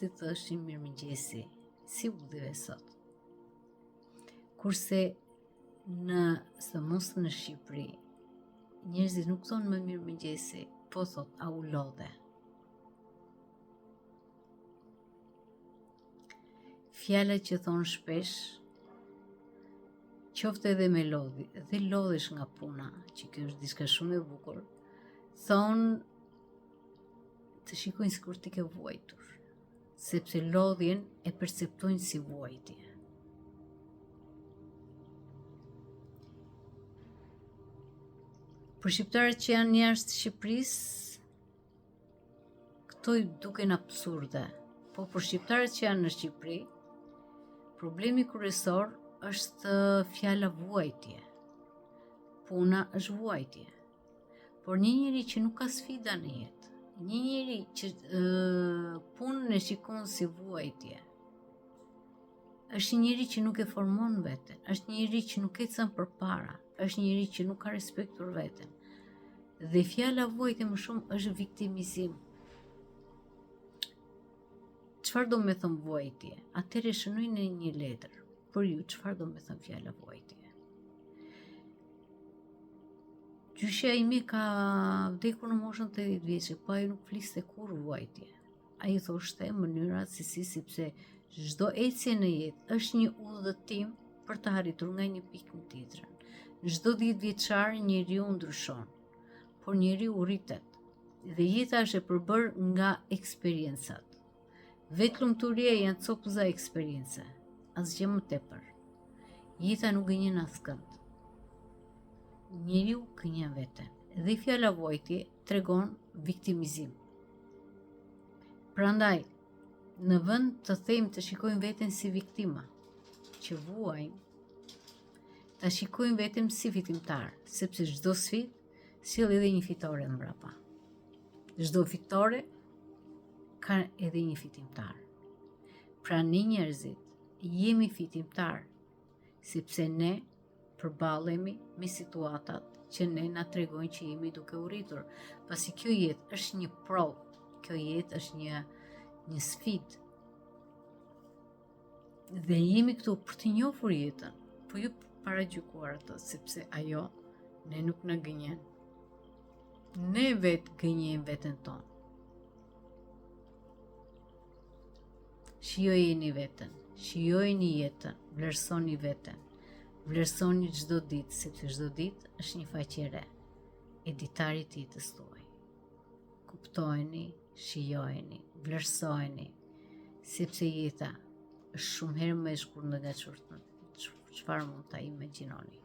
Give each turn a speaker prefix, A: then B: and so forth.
A: të thëshin mirëmëngjesi, si u dhive sot. Kurse së mos në Shqipëri, njerëzit nuk thonë më mirëmëngjesi, po thot a u lodhe. Fjala që thonë shpesh, qofte edhe me lodhi, dhe lodhesh nga puna, që kjo është diçka shumë e bukur, thonë të shikojnë sikur ti ke vuajtur, sepse lodhjen e perceptojnë si vuajtje. Për shqiptarët që janë jashtë Shqipërisë, këto i duken absurde, po për shqiptarët që janë në Shqipëri, problemi kryesor është fjala vuajtje. Puna është vuajtje. Por një njeri që nuk ka sfida në jetë, një njeri që punën e shikon si vuajtje, është një njeri që nuk e formon veten, është një njeri që nuk ecën përpara, është një njeri që nuk ka respekt për veten. Dhe fjala vuajtje më shumë është viktimizim. Çfarë do me thënë vuajtje? Atëherë shënoj në një letër. Për ju, çfarë do me thënë fjala vuajtje? Gjyshja ime ka vdekur në moshën 80 vjeçe, po ai nuk fliste kur vuajtje. Ai thoshte mënyra si sepse çdo ecje në jetë është një udhëtim për të arritur nga një pikë në tjetrën. Çdo 10 vjeçar njeriu ndryshon, por njeriu rritet. Dhe jeta është e përbërë nga eksperiencat. Vetë lumturia janë copëza eksperience, asgjë më tepër. Jeta nuk gënjen askënd. Njeriu gënjen veten. Dhe fjala vuajtje tregon viktimizim. Prandaj, në vend të themi të shikojmë veten si viktima, që vuajmë, ta shikojmë veten si fitimtar, sepse çdo sfidë sjell edhe një fitore mbrapa. Çdo fitore ka edhe një fitimtar. Pra ne njerëzit jemi fitimtar, sepse ne përballemi me situatat që ne na tregojnë që jemi duke u rritur. Pasi kjo jetë është një provë, kjo jetë është një sfidë. Dhe jemi këtu për të njohur jetën, po jo para gjykuar atë, sepse ajo ne nuk na gënjen. Ne vetë gënjejmë veten tonë. Shijojeni veten, shijojeni jetën, vlerësoni veten, vlerësoni çdo ditë, sepse çdo ditë është një faqe e re e ditarit të jetës tuaj. Kuptojeni, shijojeni, vlerësojeni, sepse jeta është shumë herë më e shkurtër nga çfarë mund ta imagjinoni.